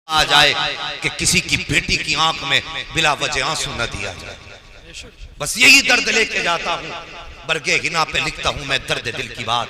आ जाए कि किसी की बेटी की आंख में बिला वजह आंसू न दिया जाए। बस यही दर्द लेके जाता हूँ, बरगे हिना पे लिखता हूँ मैं दर्द दिल की बात।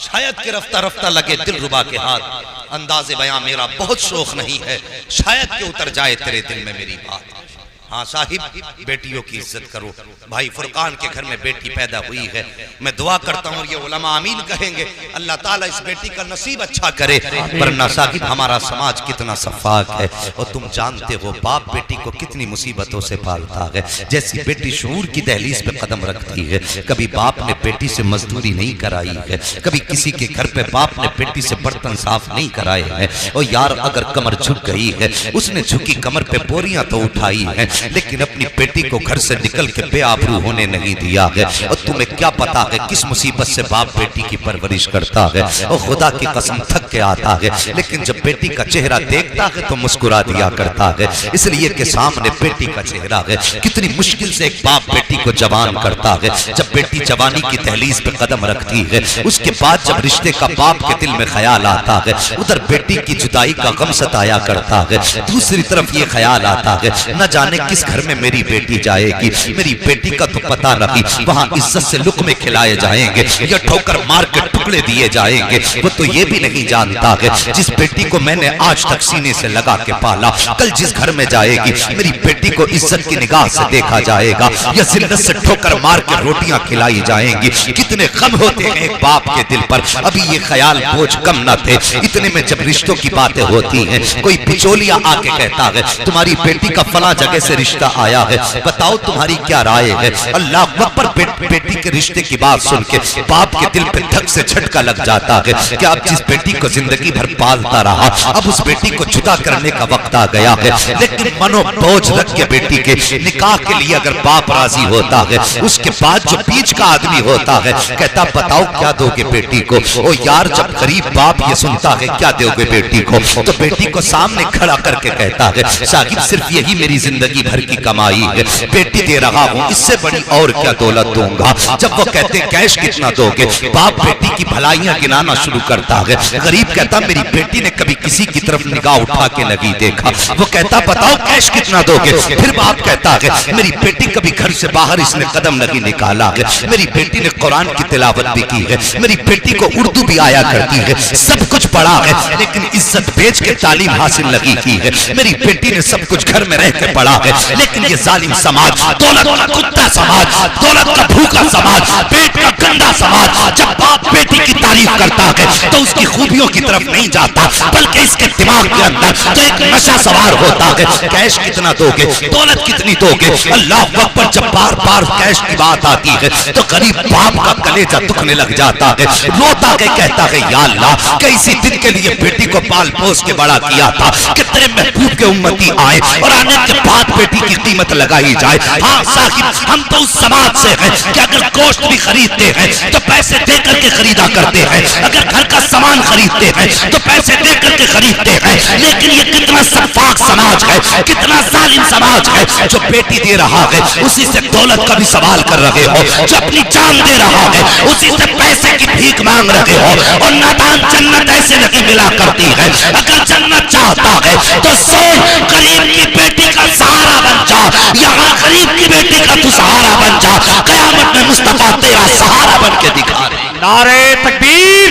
शायद कि रफ्ता रफ्ता लगे दिल रुबा के हाथ, अंदाज़े बयां मेरा बहुत शौक नहीं है, शायद कि उतर जाए तेरे दिल में मेरी बात। हाँ साहिब, बेटियों की इज्जत करो। भाई फुरकान के घर में बेटी पैदा हुई है, मैं दुआ करता हूँ ये उलमा आमीन कहेंगे, अल्लाह ताला इस बेटी का नसीब अच्छा करे। वरना साहिब हमारा समाज कितना सफाक है और तुम जानते हो बाप बेटी को कितनी मुसीबतों से पालता है। जैसी बेटी शऊर की दहलीज पे कदम रखती है, कभी बाप ने बेटी से मजदूरी नहीं कराई है, कभी किसी के घर पे बाप ने बेटी से बर्तन साफ नहीं कराए हैं। और यार अगर कमर झुक गई है, उसने झुकी कमर पे बोरियां तो उठाई है, लेकिन अपनी बेटी को घर से निकल के बेआबरू होने नहीं दिया है। और तुम्हें क्या पता है किस मुसीबत से बाप बेटी की परवरिश करता है। और खुदा की कसम थक के आता है, लेकिन जब बेटी का चेहरा देखता है तो मुस्कुरा दिया करता है, इसलिए कि सामने बेटी का चेहरा है। कितनी मुश्किल से एक बाप बेटी को जवान करता है। जब बेटी जवानी की दहलीज पे कदम रखती है, उसके बाद जब रिश्ते का बाप के दिल में ख्याल आता है, उधर बेटी की जुदाई का गम सताया करता है, दूसरी तरफ ये ख्याल आता है न जाने किस घर में मेरी बेटी जाएगी, मेरी बेटी का तो पता नहीं वहां इज्जत से लुक़मे खिलाए जाएंगे या ठोकर मार के टुकड़े दिए जाएंगे। वो तो ये भी नहीं जानता है जिस बेटी को मैंने आज तक सीने से लगा के पाला, कल जिस घर में जाएगी मेरी बेटी को इज्जत की निगाह से देखा जाएगा या जिल्लत से ठोकर मार के रोटियां खिलाई जाएंगी। कितने गम होते हैं एक बाप के दिल पर। अभी ये ख्याल बोझ कम न थे, इतने में जब रिश्तों की बातें होती हैं, कोई बिचौलिया आके कहता है तुम्हारी बेटी का फला जगह से रिश्ता आया है, बताओ तुम्हारी क्या राय है। अल्लाह अकबर, बेटी के रिश्ते की बात सुन के बाप के दिल पे धक से झटका लग जाता है कि अब जिस बेटी को जिंदगी भर पालता रहा, अब उस बेटी को जुदा करने का वक्त आ गया है। लेकिन मनो बोझ रख के बेटी के निकाह के लिए अगर बाप राजी होता है, उसके बाद जो बीच का आदमी होता है कहता बताओ क्या दोगे बेटी को। ओ यार, जब गरीब बाप ये सुनता है क्या दोगे बेटी को, तो बेटी को सामने खड़ा करके कहता है साहिब सिर्फ यही मेरी जिंदगी भर की कमाई है, बेटी दे रहा हूँ, इससे बड़ी और क्या दौलत दूंगा। जब वो कहते कैश कितना दोगे, बाप बेटी की भलाइयां गिनाना शुरू करता है। गरीब कहता मेरी बेटी ने कभी किसी की तरफ निगाह उठा के नहीं देखा। वो कहता बताओ कैश कितना दोगे। फिर बाप कहता है मेरी बेटी कभी घर से बाहर इसने कदम नहीं निकाला है, मेरी बेटी ने कुरान की तिलावत भी की है, मेरी बेटी को उर्दू भी आया करती है, सब कुछ पढ़ा है, लेकिन इज्जत बेच के तालीम हासिल नहीं की है। मेरी बेटी ने सब कुछ घर में रह के पढ़ा है, लेकिन ये जालिम समाज, दौलत का कुत्ता समाज, दौलत का भूखा समाज, पेट का गंदा समाज, जब बाप बेटी की तारीफ करता है तो उसकी खूबियों की तरफ नहीं जाता, बल्कि इसके दिमाग के अंदर तो एक नशा सवार होता है। कैश कितना दोगे, दौलत कितनी दोगे। अल्लाह अकबर, जब बार बार कैश की बात आती है तो गरीब बाप का कलेजा दुखने लग जाता है, रोता है, कहता है या अल्लाह कैसी दिन के लिए बेटी को पाल पोस के बड़ा किया था कि तेरे महबूब के उम्मती आए और आने के बाद बेटी की कीमत लगाई जाए। हाँ साहिब, हम तो उस समाज से हैं कि अगर गोश्त भी खरीदते हैं तो पैसे दे करके खरीदा करते हैं, अगर घर का सामान खरीदते हैं तो पैसे दे करके खरीदते हैं। लेकिन ये कितना सफाक समाज है, कितना जालिम समाज है, जो बेटी दे रहा है उसी से दौलत का भी सवाल कर रहे हो, जो अपनी जान दे रहा है उसी से पैसे की भीख मांग रहे हो। और नादान जन्नत ऐसे नहीं मिला करती है, अगर जन्नत चाहता है तो सोच गरीब की बेटी का सहारा बन जा, यहाँ गरीब की बेटी का तू सहारा बन जा, क़यामत में मुस्तफा तेरा सहारा बन के दिखा रहे। नारे तकबीर,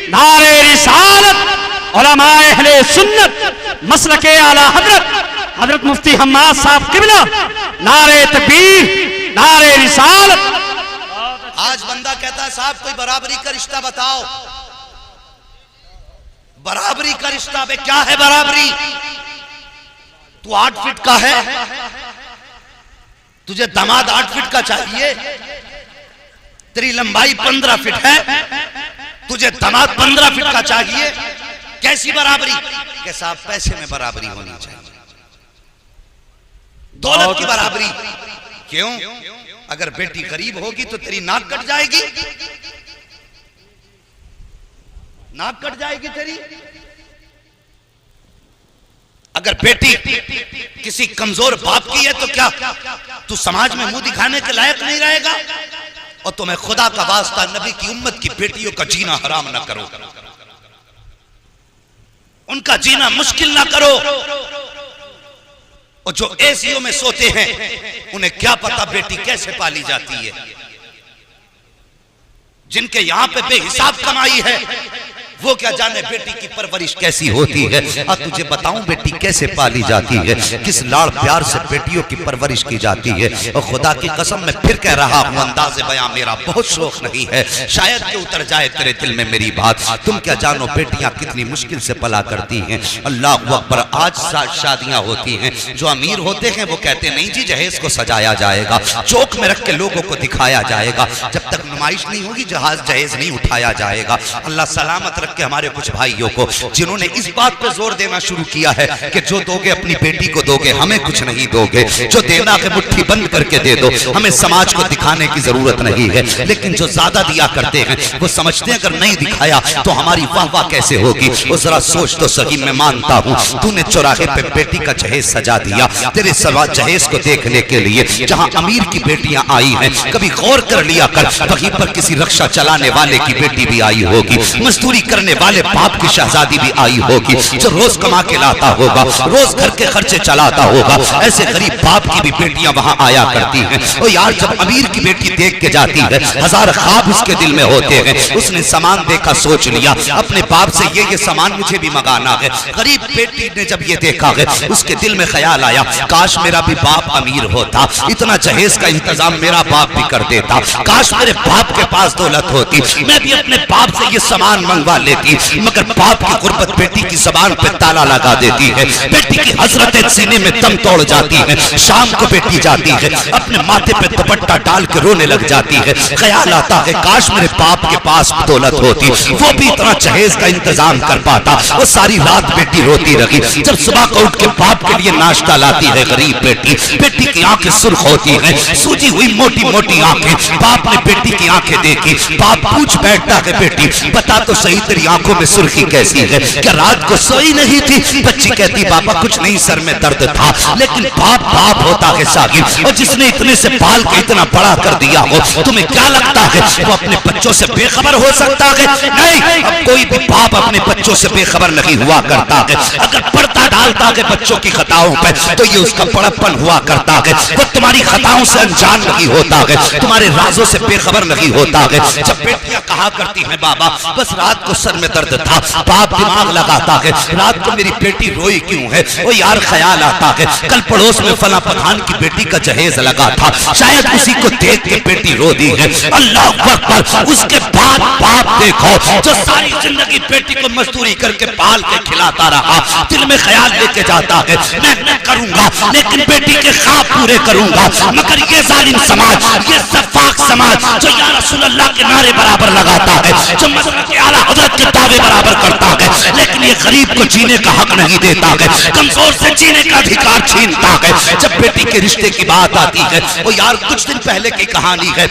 नारे रिसालत, उलमाए अहले सुन्नत, मसलके आला हजरत मुफ्ती हम्माद साहब किबला, नारे तकबीर, नारे रिसालत। आज बंदा कहता है साहब कोई बराबरी का रिश्ता बताओ। बराबरी का रिश्ता में क्या है बराबरी? तू 8 फीट का है, तुझे दामाद 8 फीट का चाहिए, तेरी लंबाई 15 फीट है, तुझे दामाद 15 फीट का चाहिए, कैसी बराबरी? के साहब पैसे में बराबरी होनी चाहिए, दौलत की बराबरी। क्यों? अगर बेटी गरीब होगी तो तेरी नाक कट जाएगी, नाक कट जाएगी तेरी। अगर बेटी किसी कमजोर बाप की है तो क्या तू समाज में मुंह दिखाने के लायक नहीं रहेगा? और तुम्हें खुदा का वास्ता नबी की उम्मत की बेटियों का जीना हराम ना करो, उनका जीना मुश्किल ना करो। और जो एसीओ में सोते हैं उन्हें क्या पता बेटी कैसे पाली जाती है। जिनके यहां पे बेहिसाब कमाई है वो क्या जाने बेटी की परवरिश कैसी होती है। अब तुझे बताऊं बेटी कैसे पाली जाती है, किस लाड़ प्यार से बेटियों की परवरिश की जाती है। और खुदा की कसम मैं फिर कह रहा हूं, अंदाज़े बयां मेरा बहुत शौक नहीं है, शायद कि उतर जाए तेरे दिल में मेरी बात। तुम क्या जानो बेटियां कितनी मुश्किल से पला करती हैं। अल्लाह अकबर। आज शादियां होती हैं, जो अमीर होते हैं वो कहते नहीं जी जहेज को सजाया जाएगा, चौक में रख के लोगों को दिखाया जाएगा, जब तक नुमाइश नहीं होगी जहेज नहीं उठाया जाएगा। अल्लाह सलामत रख के हमारे कुछ भाइयों को जिन्होंने इस बात पर जोर देना शुरू किया है कि जो दोगे अपनी बेटी को दोगे, हमें कुछ नहीं दोगे, जो देना है मुट्ठी बंद करके दे दो, हमें समाज को दिखाने की जरूरत नहीं है। लेकिन जो ज्यादा दिया करते हैं वो समझते हैं अगर नहीं दिखाया तो हमारी वाह वाह कैसे होगी। वो जरा सोच तो सही, मैं मानता हूँ तूने चौराहे पे बेटी का जहेज सजा दिया, तेरे सवा जहेज को देखने के लिए जहाँ अमीर की बेटियां आई हैं, कभी गौर कर लिया कर वहीं पर किसी रक्षा चलाने वाले की बेटी भी आई होगी, मजदूरी करने वाले बाप की शहजादी भी आई होगी, जो रोज कमा के लाता होगा, रोज घर के खर्चे चलाता होगा। ऐसे गरीब बाप की भी बेटियां वहां आया करती हैं। और यार जब अमीर की बेटी देख के जाती है, हजार ख्वाब उसके दिल में होते हैं। उसने सामान देखा, सोच लिया अपने बाप से ये सामान मुझे भी मंगाना है। गरीब बेटी ने जब ये देखा है, उसके दिल में ख्याल आया काश मेरा भी बाप अमीर होता, इतना जहेज का इंतजाम मेरा बाप भी कर देता, काश मेरे बाप के पास दौलत होती, मैं भी अपने बाप से ये सामान मंगवा लेती। मगर बाप की गुर्बत बेटी की जबान पे ताला लगा देती है, बेटी की हसरत सीने में दम तोड़ जाती है। शाम को बेटी जाती है, अपने माथे पे दुपट्टा डाल के रोने लग जाती है। ख्याल आता है काश मेरे बाप के पास दौलत होती, वो भी इतना जहेज का इंतजाम कर पाता। वो सारी रात बेटी रोती रही। जब सुबह को उठ के बाप के लिए नाश्ता लाती है गरीब बेटी, बेटी की आंखें सुर्ख होती हैं, सूजी हुई मोटी मोटी आंखें। बाप ने बेटी की आंखें देखी, बाप पूछ बैठता है बेटी बता तो सही तेरी आंखों में सुर्खी कैसी है, क्या रात को सोई नहीं थी? बच्ची कहती बाबा कुछ नहीं, सर में दर्द था। लेकिन बाप बाप होता है सागिर, और जिसने इतने से पाल के इतना बड़ा कर दिया हो, तुम्हें क्या लगता है वो अपने बच्चों से बेखबर हो सकता है? नहीं, अब कोई भी बाप अपने बच्चों से बेखबर नहीं हुआ करता है। अगर पर्दा डालता है बच्चों की खताओं पर तो ये उसका बड़प्पन हुआ करता है। वो तुम्हारी खताओं से अनजान नहीं होता है, तुम्हारे राजों से बेखबर नहीं होता है। जब बेटियां कहा करती हैं बाबा बस रात को सर में दर्द था, बाप दिमाग लगाता है रात को मेरी बेटी रोई क्यों है। वो यार ख्याल आता है कल पड़ोस में फला पठान की बेटी का जहेज लगा था, शायद उसी को देख के बेटी रो दी है। अल्लाह अकबर। उसके बाद बाप देखो जो सारी जिंदगी बेटी को मजदूरी करके पाल के खिलाता रहा, दिल में ख्याल लेके जाता है मैं करूंगा लेकिन बेटी के ख्वाब पूरे करूंगा। मगर ये जालिम समाज, ये सफाक समाज जो या रसूल अल्लाह के नारे बराबर लगाता है, जो मसलक के आला हज़रत के दावे बराबर करता है, लेकिन ये गरीब को जीने का हक नहीं देता है, कमजोर से जीने का अधिकार छीनता है। जब बेटी के रिश्ते की बात आती है, वो यार कुछ दिन पहले की कहानी है,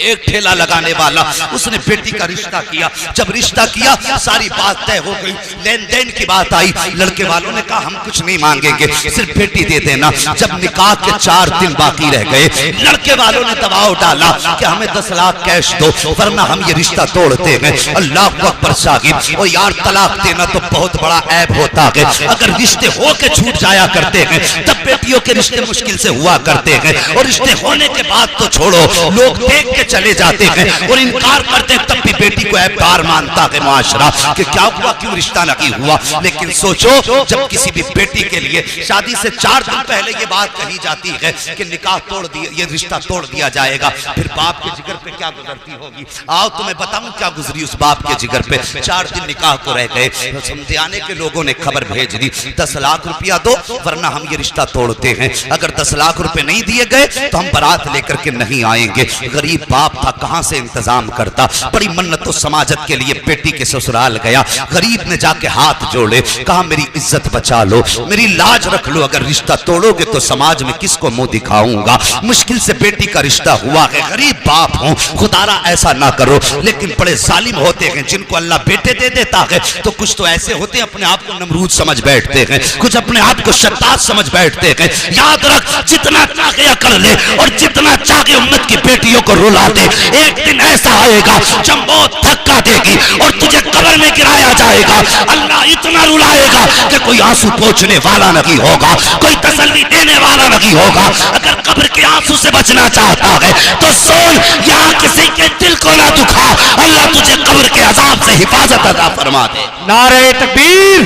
एक ठेला लगाने वाला उसने बेटी का रिश्ता किया। जब रिश्ता किया सारी बात तय हो गई, लेन देन की बात आई, लड़के वालों ने कहा हम कुछ नहीं मांगेंगे, सिर्फ बेटी दे देना। जब निकाह के 4 दिन बाकी रह गए, लड़के वालों ने दबाव डाला कि हमें 10 लाख कैश दो वरना हम ये रिश्ता तोड़ते हैं। अल्लाह अकबर साहिब। और यार तलाक देना तो बहुत बड़ा ऐब होता है। अगर रिश्ते हो के छूट जाया करते हैं तब बेटियों के रिश्ते मुश्किल से हुआ करते हैं, और रिश्ते होने के बाद तो छोड़ो, लोग देख के चले जाते हैं और इनकार करते हैं, तब भी बेटी को ऐबदार मानता है मुआशरा कि क्या हुआ, क्यों रिश्ता नहीं हुआ। लेकिन सोचो जब किसी भी बेटी के लिए शादी से 4 दिन पहले ये बात कही जाती है कि निकाह तोड़ दिया, ये रिश्ता तोड़ दिया जाएगा, फिर बाप के जिगर पे क्या गुजरती होगी। आओ तुम्हें बताऊं क्या गुजरी उस बाप के जिगर पे। 4 दिन निकाह को रह गए, समझाने के लोगों ने खबर भेज दी 10 लाख रुपया दो वरना हम ये रिश्ता तोड़ते हैं। अगर 10 लाख रुपए नहीं दिए गए तो हम बारात लेकर के नहीं आएंगे। गरीब बाप था, कहां से इंतजाम करता। बड़ी मन्नतों समाजत के लिए बेटी के ससुराल गया, गरीब ने जाके हाथ जोड़े, कहा मेरी इज्जत बचा लो, मेरी लाज रख लो, अगर रिश्ता तोड़ोगे तो समाज में किसको मुंह दिखाऊंगा। मुश्किल से बेटी का रिश्ता हुआ है, गरीब बाप हूं, खुदारा ऐसा ना करो। लेकिन बड़े जालिम होते हैं जिनको अल्लाह बेटे दे देता है, तो कुछ तो ऐसे होते हैं अपने आप को नमरूद समझ बैठते हैं, कुछ अपने आप को शत्ताज समझ बैठते हैं। याद रख जितना चाहे कर ले और जितना चाहे उम्मत की बेटियों को रुला रुला दे। एक दिन ऐसा आएगा जब मौत धक्का देगी और तुझे कब्र में गिराया जाएगा। अल्लाह इतना रुलाएगा कि कोई आंसू पोंछने वाला नहीं होगा, कोई तसल्ली देने वाला नहीं होगा। अगर कब्र के आंसू से बचना चाहता है तो सोच, यहाँ किसी के दिल को ना दुखा, अल्लाह तुझे कब्र के अजाब से हिफाजत अता फरमा दे। नारे तकबीर,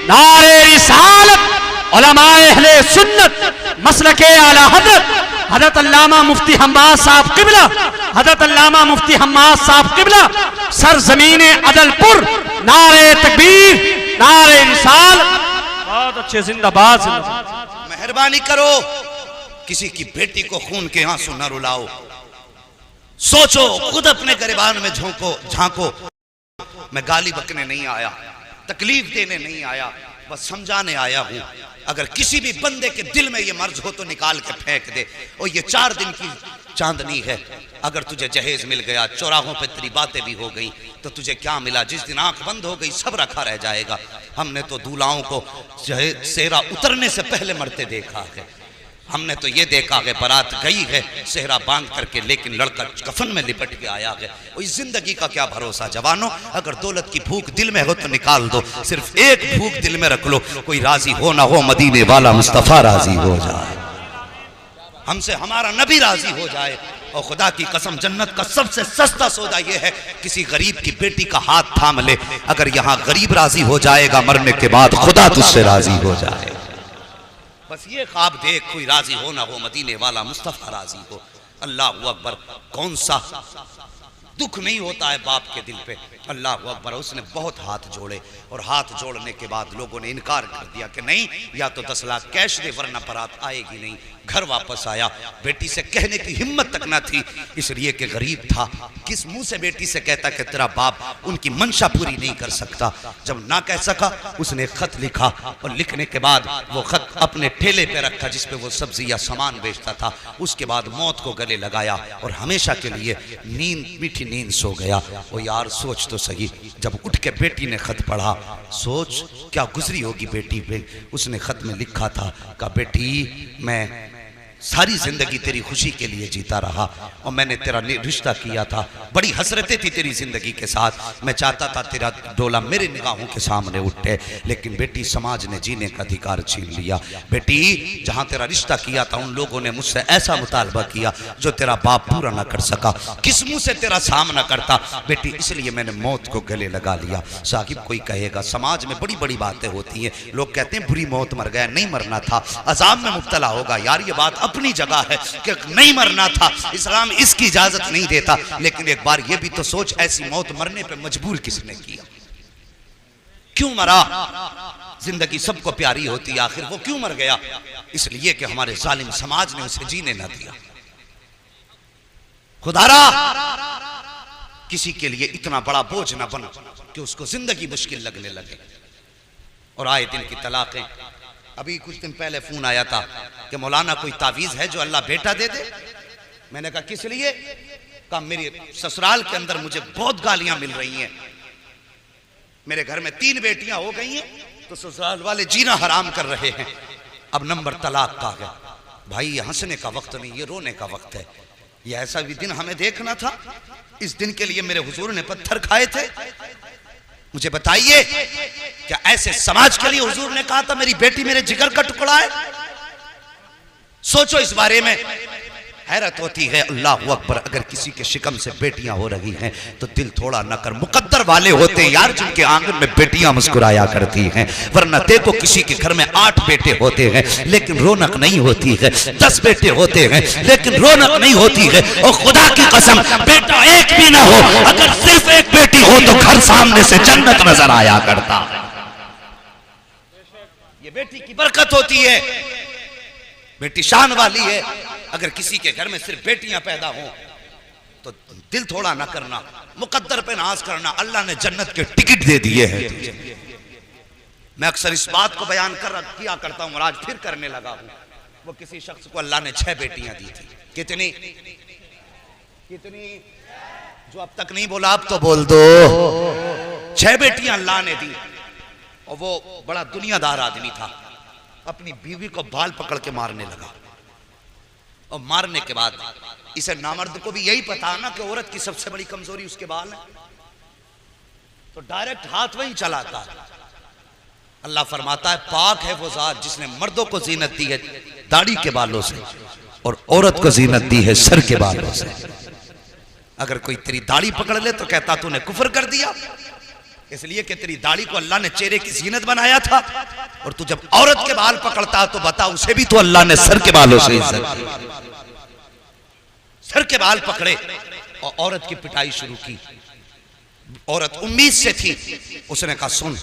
नारे रिसालत, उलमाए अहले सुन्नत मसलके आला हजरत हजरत अल्लामा मुफ्ती हम्माद साहब किबला, हजरत अल्लामा मुफ्ती हम्माद साहब किबला, सरजमीने अदलपुर, नारे तकबीर, नारे रिसालत। बहुत अच्छे, जिंदाबाद जिंदाबाद। मेहरबानी करो, किसी की बेटी को खून के आंसू न रुलाओ। सोचो, खुद अपने गिरबान में झांको। मैं गाली बकने नहीं आया, तकलीफ देने नहीं आया, बस समझाने आया हूं। अगर किसी भी बंदे के दिल में ये मर्ज हो तो निकाल के फेंक दे। और ये 4 दिन की चांदनी है। अगर तुझे जहेज मिल गया, चौराहों पे तेरी बातें भी हो गई, तो तुझे क्या मिला? जिस दिन आंख बंद हो गई सब रखा रह जाएगा। हमने तो दूल्हाओं को सेहरा उतरने से पहले मरते देखा है। हमने तो ये देखा है बारात गई है सेहरा बांध करके, लेकिन लड़का कफन में लिपट के आया है। इस जिंदगी का क्या भरोसा जवानों? अगर दौलत की भूख दिल में हो तो निकाल दो, सिर्फ एक भूख दिल में रख लो, कोई राजी हो ना हो, मदीने वाला मुस्तफा राजी हो जाए, हमसे हमारा नबी राजी हो जाए। और खुदा की कसम, जन्नत का सबसे सस्ता सौदा यह है किसी गरीब की बेटी का हाथ थाम ले। अगर यहाँ गरीब राजी हो जाएगा, मरने के बाद खुदा तुझसे राजी हो जाए। बस ये ख्वाब देख, कोई राजी हो ना हो, मदीने वाला मुस्तफा राजी हो। अल्लाह अकबर। कौन सा दुख नहीं होता है बाप के दिल पे। अल्लाह अकबर। उसने बहुत हाथ जोड़े और हाथ जोड़ने के बाद लोगों ने इनकार कर दिया कि नहीं, या तो 10 लाख कैश दे वरना बारात आएगी नहीं। घर वापस आया, बेटी से कहने की हिम्मत तक ना थी, इसलिए कि गरीब था। किस मुंह से बेटी से कहता कि तेरा बाप उनकी मंशा पूरी नहीं कर सकता। जब ना कह सका, उसने खत लिखा और लिखने के बाद वो खत अपने ठेले पे रखा जिसपे वो सब्जी या सामान बेचता था। उसके बाद मौत को गले लगाया और हमेशा के लिए नींद, मीठी नींद सो गया। वो यार सोच तो सही, जब उठ के बेटी ने खत पढ़ा, सोच क्या गुजरी होगी बेटी पे। उसने खत में लिखा था कि बेटी, मैं सारी जिंदगी तेरी खुशी के लिए जीता रहा और मैंने तेरा रिश्ता किया था, बड़ी हसरतें थी तेरी जिंदगी के साथ। मैं चाहता था तेरा डोला मेरे निगाहों के सामने उठे, लेकिन बेटी समाज ने जीने का अधिकार छीन लिया। बेटी, जहां तेरा रिश्ता किया था उन लोगों ने मुझसे ऐसा मुतालबा किया जो तेरा बाप पूरा ना कर सका। किस मुंह से तेरा सामना करता बेटी, इसलिए मैंने मौत को गले लगा लिया। साहिब, कोई कहेगा समाज में बड़ी बड़ी बातें होती हैं, लोग कहते हैं बुरी मौत मर गया, नहीं मरना था, अजाब में मुब्तला होगा। यार ये बात अपनी जगह है कि नहीं मरना था, इस्लाम इसकी इजाजत नहीं देता। लेकिन एक बार ये भी तो सोच, ऐसी मौत मरने पे मजबूर किसने किया? क्यों मरा? जिंदगी सबको प्यारी होती है, आखिर वो क्यों मर गया? इसलिए कि हमारे जालिम समाज ने उसे जीने ना दिया। खुदारा, किसी के लिए इतना बड़ा बोझ ना बना कि उसको जिंदगी मुश्किल लगने लगे। और आए दिन की तलाकें। अभी कुछ दिन पहले फोन आया था कि मौलाना कोई तावीज है जो अल्लाह बेटा दे दे। मैंने कहा किस लिए? कहा मेरे ससुराल के अंदर मुझे बहुत गालियां मिल रही हैं, मेरे घर में 3 बेटियां हो गई हैं, तो ससुराल वाले जीना हराम कर रहे हैं। अब नंबर तलाक का है। भाई ये हंसने का वक्त नहीं, ये रोने का वक्त है। ये ऐसा भी दिन हमें देखना था, इस दिन के लिए मेरे हुजूर ने पत्थर खाए थे। मुझे बताइए, क्या ऐसे समाज के लिए हुजूर ने कहा था मेरी बेटी मेरे जिगर का टुकड़ा है? सोचो इस बारे में, हैरत होती है। अल्लाह अकबर। अगर किसी के शिकम से बेटियां हो रही हैं तो दिल थोड़ा न कर। मुकद्दर वाले होते हैं यार जिनके आंगन में बेटियां मुस्कुराया करती हैं, वरना देखो किसी के घर में 8 बेटे होते हैं लेकिन रौनक नहीं होती है, 10 बेटे होते हैं लेकिन रौनक नहीं होती है। और खुदा की कसम, बेटा एक भी ना हो, अगर सिर्फ एक बेटी हो तो घर सामने से जन्नत नजर आया करता है। ये बेटी की बरकत होती है, बेटी शान वाली है। अगर किसी के घर में सिर्फ बेटियां पैदा हो तो दिल थोड़ा ना करना, मुकद्दर पे नाज करना। अल्लाह ने जन्नत के टिकट दे दिए हैं। मैं अक्सर इस बात को बयान किया करता हूं और आज फिर करने लगा हूं। वो किसी शख्स को अल्लाह ने 6 बेटियां दी थी। कितनी? जो अब तक नहीं बोला अब तो बोल दो। 6 बेटियां अल्लाह ने दी। और वो बड़ा दुनियादार आदमी था, अपनी बीवी को बाल पकड़ के मारने लगा और मारने के बाद इसे नामर्द को भी यही पता है ना कि औरत की सबसे बड़ी कमजोरी उसके बाल है, तो डायरेक्ट हाथ वहीं चलाता है। अल्लाह फरमाता है पाक है वो जात जिसने मर्दों को जीनत दी है दाढ़ी के बालों से और औरत को जीनत दी है सर के बालों से। अगर कोई तेरी दाढ़ी पकड़ ले तो कहता तूने कुफर कर दिया, इसलिए कि तेरी दाढ़ी को अल्लाह ने चेहरे की जीनत बनाया था, और तू जब औरत के बाल पकड़ता तो बता उसे भी तो अल्लाह ने सर के बालों से इज्जत। सर के बाल पकड़े और औरत की पिटाई शुरू की। औरत उम्मीद से थी, उसने कहा सुन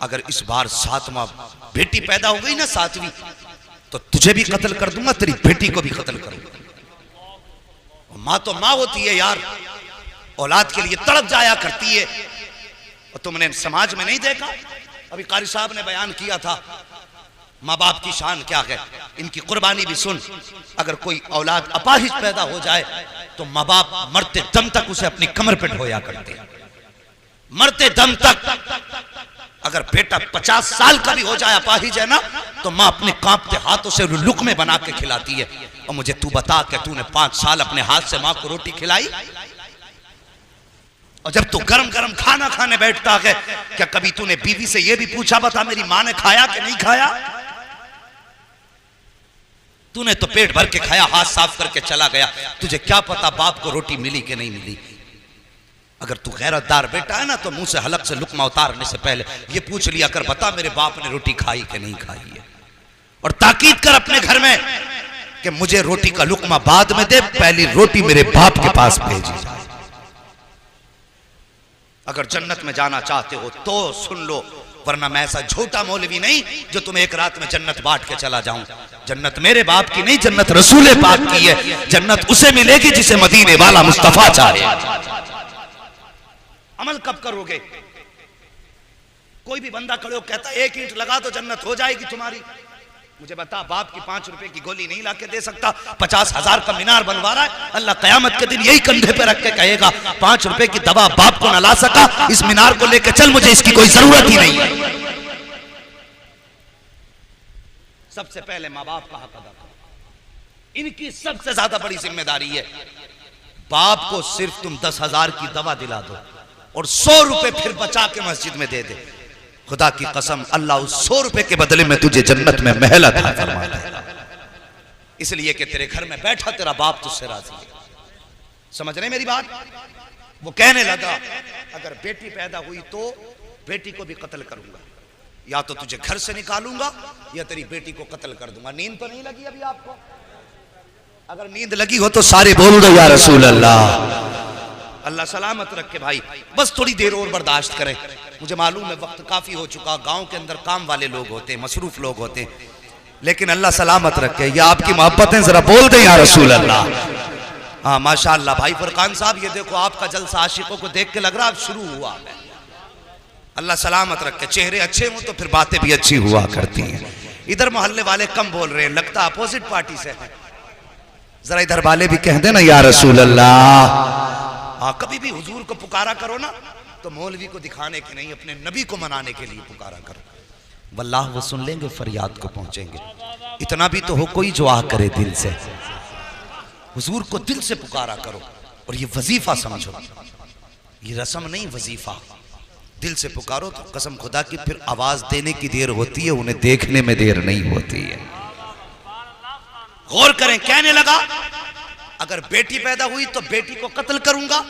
अगर इस बार 7वां बेटी पैदा हो गई ना 7वीं, तो तुझे भी कत्ल कर दूंगा, तेरी बेटी को भी कत्ल करूंगा। माँ तो माँ होती है यार, औलाद के लिए तड़प जाया करती है। और तुमने समाज में नहीं देखा, अभी कारी साहब ने बयान किया था माँ बाप की शान क्या है, इनकी कुर्बानी भी सुन। अगर कोई औलाद अपाहिज पैदा हो जाए तो माँ बाप मरते दम तक उसे अपनी कमर पे ढोया करते, मरते दम तक। अगर बेटा 50 साल का भी हो जाए अपाहिज है ना, तो माँ अपने कांपते हाथों से लुकमे बना के खिलाती है। और मुझे तू बता कि तूने 5 साल अपने हाथ से माँ को रोटी खिलाई? और जब तू गरम गरम खाना खाने बैठता है, क्या कभी तूने बीवी से यह भी पूछा बता मेरी माँ ने खाया कि नहीं खाया? तूने तो पेट भर के खाया, हाथ साफ करके चला गया, तुझे क्या पता बाप को रोटी मिली कि नहीं मिली। अगर तू गैरतदार बेटा है ना, तो मुंह से हलक से लुकमा उतारने से पहले ये पूछ लिया कर बता मेरे बाप ने रोटी खाई कि नहीं खाई है। और ताकीद कर अपने घर में कि मुझे रोटी का लुकमा बाद में दे, पहली रोटी मेरे बाप के पास भेजी जाए। अगर जन्नत में जाना चाहते हो तो सुन लो, वरना मैं ऐसा झूठा मौलवी नहीं जो तुम्हें एक रात में जन्नत बांट के चला जाऊं। जन्नत मेरे बाप की नहीं, जन्नत रसूल पाक की है। जन्नत उसे मिलेगी जिसे मदीने वाला मुस्तफा चाहे। अमल कब करोगे? कोई भी बंदा खड़े हो कहता 1 ईंट लगा तो जन्नत हो जाएगी तुम्हारी। मुझे बता, बाप की 5 रुपए की गोली नहीं लाके दे सकता, 50,000 का मीनार बनवा रहा है। अल्लाह कयामत के दिन यही कंधे पे रख के कहेगा 5 रुपए की दवा बाप को न ला सका, इस मीनार को लेके चल, मुझे इसकी कोई जरूरत ही नहीं है। सबसे पहले माँ बाप का हक अदा करो, इनकी सबसे ज्यादा बड़ी जिम्मेदारी है। बाप को सिर्फ तुम 10,000 की दवा दिला दो और 100 रुपए फिर बचा के मस्जिद में दे दे, खुदा की कसम अल्लाह उस 100 रुपए के बदले में तुझे जन्नत में महल अता फरमा देगा। इसलिए कि तेरे घर में बैठा तेरा बाप तुझसे राजी है। समझ रहे मेरी बात? वो कहने लगा अगर बेटी पैदा हुई तो बेटी को भी कत्ल करूंगा, या तो तुझे घर से निकालूंगा या तेरी बेटी को कत्ल कर दूंगा। नींद तो नहीं लगी अभी आपको? अगर नींद लगी हो तो सारे बोल दो या रसूल अल्लाह। अल्लाह सलामत रखे भाई, बस थोड़ी देर और बर्दाश्त करें। मुझे मालूम है वक्त काफी हो चुका, गांव के अंदर काम वाले लोग होते हैं, मसरूफ लोग होते हैं, लेकिन अल्लाह सलामत रखे। ये आपकी मोहब्बतें जरा बोल दें या रसूल अल्लाह। हाँ माशाअल्लाह भाई फुरकान साहब, ये देखो आपका जलसा आशिकों को देख के लग रहा अब शुरू हुआ है। अल्लाह सलामत रखे, चेहरे अच्छे हों तो फिर बातें भी अच्छी हुआ करती हैं। इधर मोहल्ले वाले कम बोल रहे हैं, लगता अपोजिट पार्टी से है। जरा इधर वाले भी कह देना या रसूल अल्लाह। हाँ, कभी भी हुजूर को पुकारा करो ना तो मौलवी को दिखाने के नहीं, अपने नबी को मनाने के लिए पुकारा करो। वल्लाह वो सुन लेंगे, फरियाद को पहुंचेंगे। इतना भी तो हो कोई जो आ करे दिल से, हुजूर को दिल से पुकारा करो। और ये वजीफा समझो, ये रस्म नहीं वजीफा। दिल से पुकारो तो कसम खुदा की फिर आवाज देने की देर होती है, उन्हें देखने में देर नहीं होती है। गौर करें, कहने लगा अगर बेटी पैदा हुई तो बेटी को कत्ल करूंगा,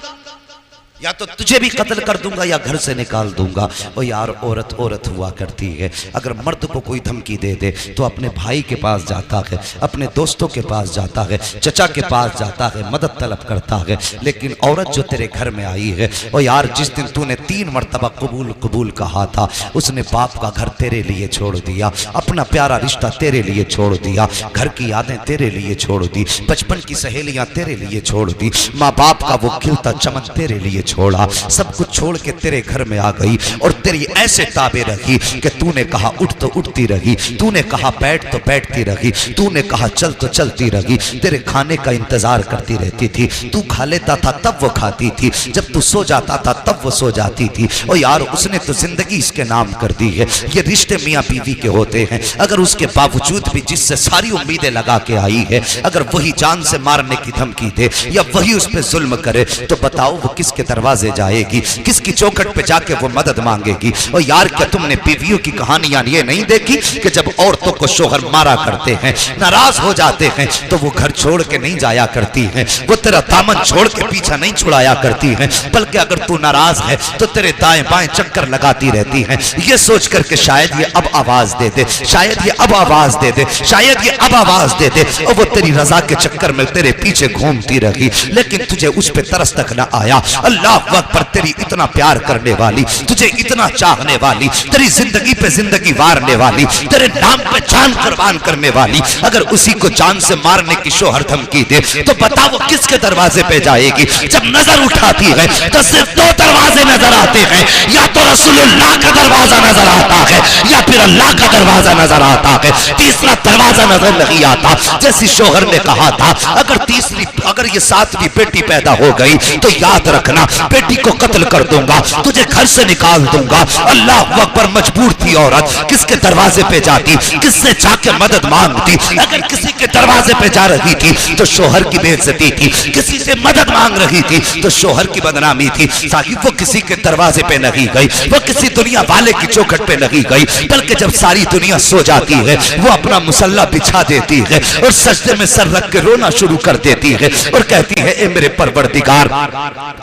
या तो तुझे भी कत्ल कर दूंगा या घर से निकाल दूंगा। ओ यार, औरत औरत हुआ करती है। अगर मर्द को कोई धमकी दे दे तो अपने भाई के पास जाता है, अपने दोस्तों के पास जाता है, चचा के पास जाता है, मदद तलब करता है। लेकिन औरत जो तेरे घर में आई है, ओ यार जिस दिन तूने 3 मरतबा कबूल कबूल कहा था, उसने बाप का घर तेरे लिए छोड़ दिया, अपना प्यारा रिश्ता तेरे लिए छोड़ दिया, घर की यादें तेरे लिए छोड़ दी, बचपन की सहेलियां तेरे लिए छोड़ दी, माँ बाप का वो खिलता चमन तेरे लिए छोड़ा, सब कुछ छोड़ के तेरे घर में आ गई और तेरी ऐसे ताबे रखी कि तूने कहा उठ तो उठती रही, तूने कहा बैठ तो बैठती रही, तूने कहा चल तो चलती रही, तेरे खाने का इंतजार करती रहती थी। तू खा लेता था तब वो खाती थी, जब तू सो जाता था तब वो सो जाती थी। और यार उसने तो जिंदगी इसके नाम कर दी है। ये रिश्ते मियाँ बीवी के होते हैं। अगर उसके बावजूद भी जिससे सारी उम्मीदें लगा के आई है, अगर वही जान से मारने की धमकी दे या वही उस पर जुल्म करे, तो बताओ वो किसके दरवाजे जाएगी, किसकी चौखट पे जाके वो मदद मांगेगी। और यार क्या तुमने बीवियों की कहानियां ये नहीं देखी कि जब औरतों को शोहर मारा करते हैं, नाराज हो जाते हैं, तो वो घर छोड़ के नहीं जाया करती हैं, वो तेरा दामन छोड़ के पीछा नहीं छुड़ाया करती हैं, बल्कि अगर तू नाराज है तो तेरे दाएं बाएं चक्कर लगाती रहती हैं, ये सोच करके शायद ये अब आवाज दे दे, शायद ये अब आवाज दे दे, शायद ये अब आवाज दे दे। और वो तेरी रजा के चक्कर में तेरे पीछे घूमती रही, लेकिन तुझे उस पे तरस तक ना आया। अल्लाह अकबर, तेरी इतना प्यार करने वाली, तुझे इतना चाहने वाली, तेरी जिंदगी पे जिंदगी वारने वाली, तेरे नाम पे जान कुर्बान करने वाली, अगर उसी को जान से मारने की शोहर धमकी दे, तो बता वो किसके दरवाजे पे जाएगी। जब नजर उठाती है तो सिर्फ दो दरवाजे नजर आते हैं, या तो रसूलुल्लाह का दरवाजा नजर आता है या फिर अल्लाह का दरवाजा नजर आता है, तीसरा दरवाजा नजर नहीं आता। जैसी शोहर ने कहा था अगर ये सातवीं बेटी पैदा हो गई तो याद रखना बेटी को कत्ल कर दूंगा, तुझे घर से निकाल दूंगा। अल्लाह अकबर, मजबूर थी औरत, किसके दरवाजे पे जाती, किससे जाके मदद मांगती। अगर किसी के दरवाजे पे जा रही थी तो शोहर की बेइज्जती थी, किसी से मदद मांग रही थी तो शोहर की बदनामी थी। साहिब वो किसी के दरवाजे पे नहीं गई, वो किसी दुनिया वाले की चौखट पे नहीं गई, बल्कि जब सारी दुनिया सो जाती है वो अपना मुसल्ला बिछा देती है और सजदे में सर रख के रोना शुरू कर देती है और कहती है, ए मेरे परवरदिगार,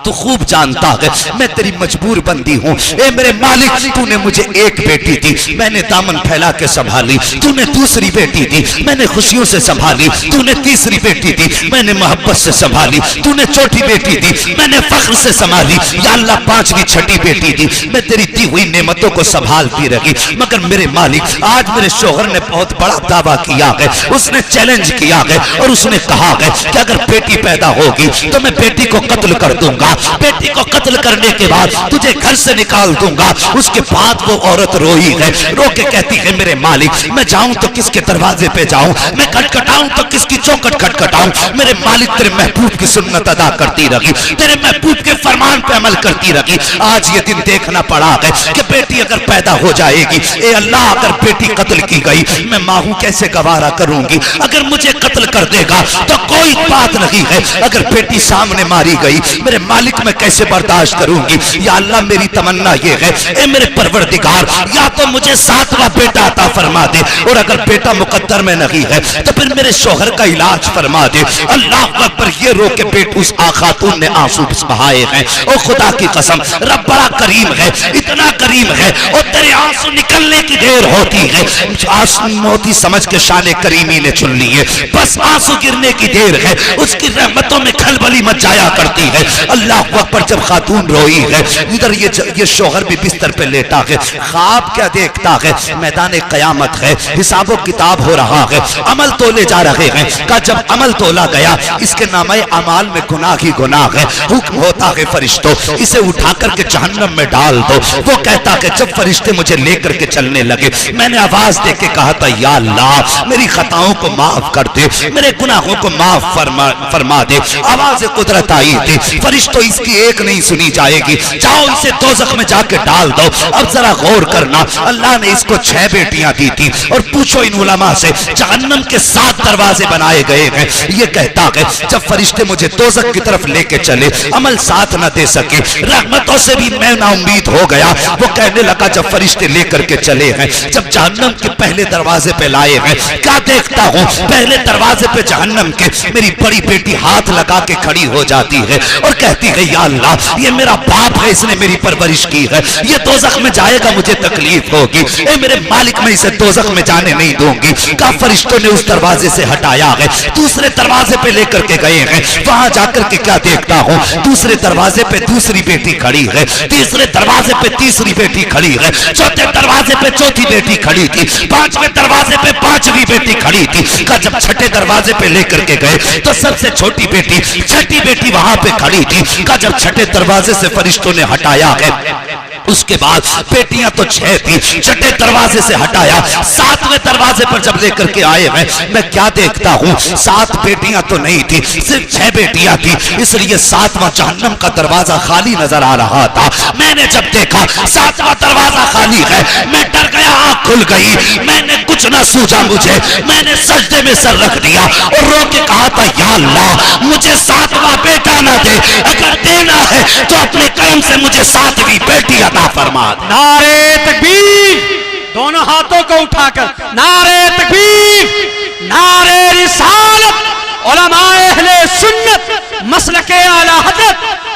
तू खूब जानता है मैं तेरी मजबूर बंदी हूँ। ए मेरे मालिक, तूने मुझे एक बेटी दी, मैंने दामन फैला के संभाली, तूने दूसरी बेटी दी, मैंने खुशियों से संभाली, तूने तीसरी बेटी दी, मैंने मोहब्बत से संभाली, तूने चौथी बेटी दी, मैंने फख्र से संभाली, या अल्लाह पांचवी छठी बेटी दी, मैं तेरी दी हुई नेमतों को संभालती रही। मगर मेरे मालिक, आज मेरे शोहर ने बहुत बड़ा दावा किया है, उसने चैलेंज किया है और उसने कहा है कि अगर बेटी पैदा होगी तो मैं बेटी को कत्ल कर दूंगा, बेटी को कत्ल करने के बाद तुझे घर से निकाल दूंगा। उसके बाद वो औरत रोई है, रो के कहती है, मेरे मालिक, मैं जाऊं तो किसके दरवाजे पे जाऊं, मैं खटखटाऊं तो किसकी चौखट खटखटाऊं। मेरे मालिक, तेरे महबूब की सुन्नत अदा करती रही, तेरे महबूब के फरमान पे अमल करती रही। आज ये दिन देखना पड़ा है कि बेटी अगर पैदा हो जाएगी, ए अल्लाह, अगर बेटी कत्ल की गई, मैं माँ हूं कैसे गवारा करूंगी। अगर मुझे कत्ल कर देगा तो कोई बात नहीं है, अगर बेटी सामने मारी गई, मेरे मालिक, मैं कैसे बर्दाश्त करूंगी। या अल्लाह, मेरी तमन्ना ये है, ए मेरे परवरदिगार, या तो मुझे सातवां बेटा अता फरमा दे, और अगर बेटा मुकद्दर में नहीं है तो फिर मेरे शोहर का इलाज फरमा दे। अल्लाह अकबर, ये रो के बेट उस खातून ने आंसू बहाए हैं। और खुदा की कसम, रब बड़ा करीम है, इतना करीम है, और तेरे आंसू निकलने की देर होती है, आंसू मोती समझ के शान करीमी ने चुन ली है, बस आंसू गिरने की देर है, उसकी रहमतों में खलबली मच जाया करती है। अल्लाह अकबर, जब खातून रोई है, इधर ये शोहर भी बिस्तर पे लेटा है, ख्वाब क्या देखता है, मैदान कयामत है, हिसाबो किताब हो रहा है, अमल तोले जा रहे हैं। का जब अमल तोला गया, इसके नामे अमाल में गुनाह ही गुनाह है, हुक्म होता है फरिश्तों, इसे उठा करके जहन्नम में डाल दो। वो कहता है, जब फरिश्ते मुझे लेकर के चलने लगे, मैंने आवाज दे के कहा था, या अल्लाह, मेरी खताओं को माफ कर दे, मेरे गुनाहों को माफ फरमा दे। आवाज कुदरत आई थी, फरिश्तों, इसकी एक नहीं सुनी जाएगी, जाओ इसे दोज़ख में जाके डाल दो। अब जरा गौर करना, अल्लाह ने इसको 6 बेटियां दी थी, और पूछो इन उलमा से, जहन्नम के 7 दरवाजे बनाए गए हैं। ये कहता है, जब फरिश्ते मुझे दोज़ख की तरफ लेके चले, अमल साथ न दे सके, रहमतों से भी मैं ना उम्मीद हो गया। वो कहने लगा, जब फरिश्ते लेकर के चले हैं, जब जहन्नम के पहले दरवाजे पे लाए हैं, क्या देखता हूँ, पहले दरवाजे पे जहन्नम के मेरी बड़ी बेटी हाथ लगा के खड़ी हो जाती है और कहती है, या अल्लाह, ये मेरा बाप है, इसने मेरी परवरिश की है, ये दोज़ख में जाएगा, मुझे तकलीफ होगी, ए मेरे मालिक, मैं इसे दोज़ख में जाने नहीं दूंगी। का फरिश्तों ने उस दरवाजे से हटाया है, दूसरे दरवाजे पे लेकर के गए हैं, वहां जाकर के क्या देखता हूँ, दूसरे दरवाजे पे दूसरी बेटी खड़ी है, तीसरे दरवाजे पे तीसरी बेटी खड़ी है, चौथे दरवाजे पे चौथी बेटी खड़ी थी, 5वें दरवाजे पे 5वीं बेटी खड़ी थी। का जब छठे दरवाजे पे लेकर के गए तो सबसे छोटी बेटी, छठी बेटी वहां पे खड़ी थी। का जब जब छठे दरवाजे से फरिश्तों ने हटाया है, उसके बाद बेटियां तो 6 थी, छठे दरवाजे से हटाया, 7वें दरवाजे पर जब लेकर के आए मैं क्या देखता हूं, 7 बेटियां तो नहीं थी, सिर्फ 6 बेटियां थी, इसलिए 7वां जहन्नम का दरवाजा खाली नजर आ रहा था। मैंने जब देखा 7वां दरवाजा खाली है, मैं डर गया, आंख खुल गई, मैंने कुछ ना सूझा, मुझे मैंने सजदे में सर रख दिया और रो के कहा था, या अल्लाह मुझे 7वां बेटा ना दे, अगर देना है तो अपने कर्म से मुझे 7वीं बेटी अता फरमा दे। नारे तकबीर, दोनों हाथों को उठाकर नारे तकबीर, नारे रिसालत, उलमाए अहले सुन्नत मसलके आला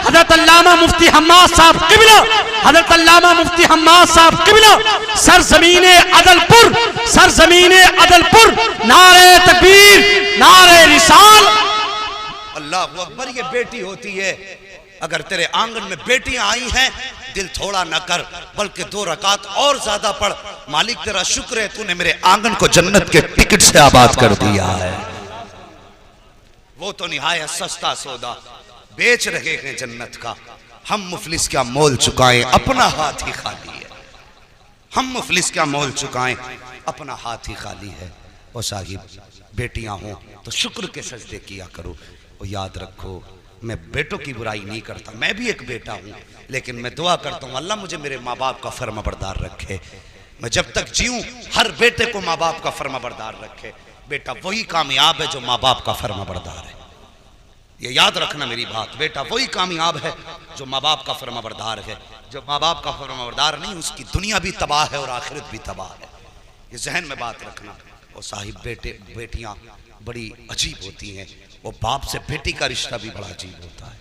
हजरत अल्लामा मुफ्ती हम्माद साहब किबला, हजरत अल्लामा मुफ्ती हम्माद साहब किबला, सरजमीने अदलपुर, सरजमीने अदलपुर, नारे तकबीर, नारे रिसाल। अल्लाह अकबर, ये बेटी होती है। अगर तेरे आंगन में बेटियां आई हैं, दिल थोड़ा न कर, बल्कि 2 रकात और ज्यादा पढ़। मालिक तेरा शुक्र है, तूने मेरे आंगन को जन्नत के टिकट से आबाद कर दिया है। वो तो निहायत सस्ता सौदा बेच रहे हैं जन्नत का, हम मुफलिस क्या मोल चुकाएं, अपना हाथ ही खाली है। हम मुफलिस क्या मोल चुकाएं, अपना हाथ ही खाली है। ओ साहिब, बेटियां हों तो शुक्र के सजदे किया करो। और याद रखो, मैं बेटों की बुराई नहीं करता, मैं भी एक बेटा हूं, लेकिन मैं दुआ करता हूं अल्लाह मुझे मेरे माँ बाप का फर्माबरदार रखे। मैं जब तक जीऊं हर बेटे को माँ बाप का फर्माबरदार रखे। बेटा वही कामयाब है जो माँ बाप का फर्माबरदार है, ये याद रखना मेरी बात। बेटा वही कामयाब है जो माँ बाप का फर्माबरदार है। जो माँ बाप का फर्माबरदार नहीं, उसकी दुनिया भी तबाह है और आखिरत भी तबाह है, ये जहन में बात रखना। और साहिब, बेटियां बड़ी अजीब होती हैं। वो बाप से बेटी का रिश्ता भी बड़ा अजीब होता है,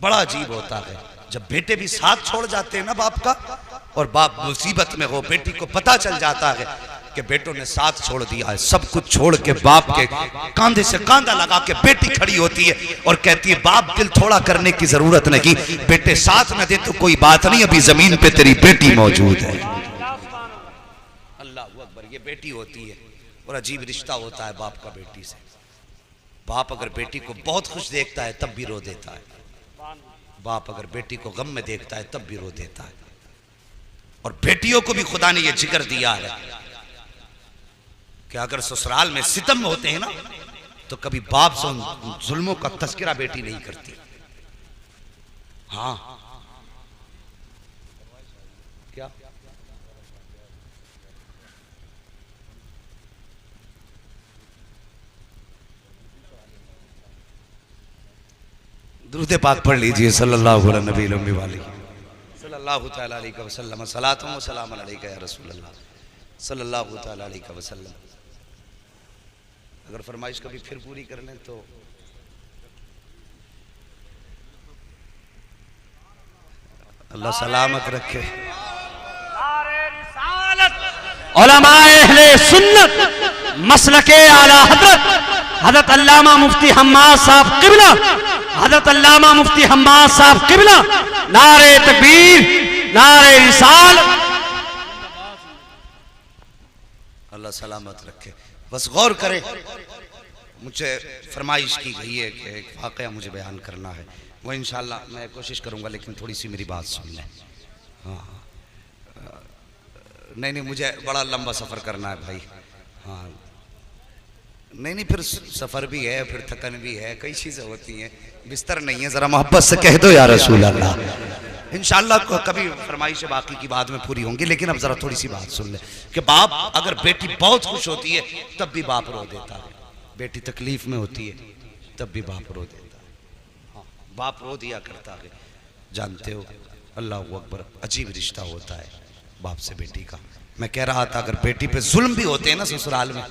बड़ा अजीब होता है। जब बेटे भी साथ छोड़ जाते हैं ना बाप का, और बाप मुसीबत में हो, बेटी को पता चल जाता है कि बेटों ने साथ छोड़ दिया है, सब कुछ छोड़ के बाप के कांधे से कांधा लगा के बेटी खड़ी होती है और कहती है, बाप दिल थोड़ा करने की जरूरत नहीं, बेटे साथ न दे तो कोई बात नहीं, अभी जमीन पे तेरी बेटी मौजूद है। अल्लाह अकबर, ये बेटी होती है। और अजीब रिश्ता होता है बाप का बेटी से। बाप अगर बेटी को बहुत खुश देखता है तब भी रो देता है, बाप अगर बेटी को गम में देखता है तब भी रो देता है। और बेटियों को भी खुदा ने यह जिक्र दिया है कि अगर ससुराल में सितम होते हैं ना, तो कभी बाप से उन जुल्मों का तस्करा बेटी नहीं करती। हाँ, क्या दुरूद पाक पढ़ लीजिए, सल्लल्लाहु अलैहि वसल्लम, सलातुम व सलामुन अलैका या रसूल अल्लाह सल्लल्लाहु अलैहि वसल्लम। अगर फरमाइश कभी फिर पूरी कर लें तो अल्लाह सलामत रखे। उलमाए अहले सुन्नत मसलके आला हजरत अल्लामा मुफ्ती हम्माद साहब किबला, हजरत अल्लामा मुफ्ती हम्माद साहब किबला, नारे तकबीर, नारे रिसाल। अल्लाह सलामत रखे। बस गौर करें, मुझे फरमाइश की गई है कि एक वाक़या मुझे बयान करना है, वो इंशाल्लाह मैं कोशिश करूंगा, लेकिन थोड़ी सी मेरी बात सुन लें। हाँ, नहीं, मुझे बड़ा लंबा सफ़र करना है भाई। हाँ, नहीं, फिर सफ़र भी है, फिर थकन भी है, कई चीज़ें होती हैं, बिस्तर नहीं है, ज़रा मोहब्बत से कह दो या रसूल अल्लाह। इंशाल्लाह कभी फरमाइश बाकी की बाद में पूरी होंगी, लेकिन अब ज़रा थोड़ी सी बात सुन ले कि बाप अगर बेटी बहुत खुश होती है तब भी बाप रो देता है, बेटी तकलीफ़ में होती है तब भी बाप रो देता है। हाँ, बाप रो दिया करता है। जानते हो, अल्लाह अकबर, अजीब रिश्ता होता है बाप से बेटी का। मैं कह रहा था, अगर बेटी पे जुल्म भी होते हैं ना ससुराल में,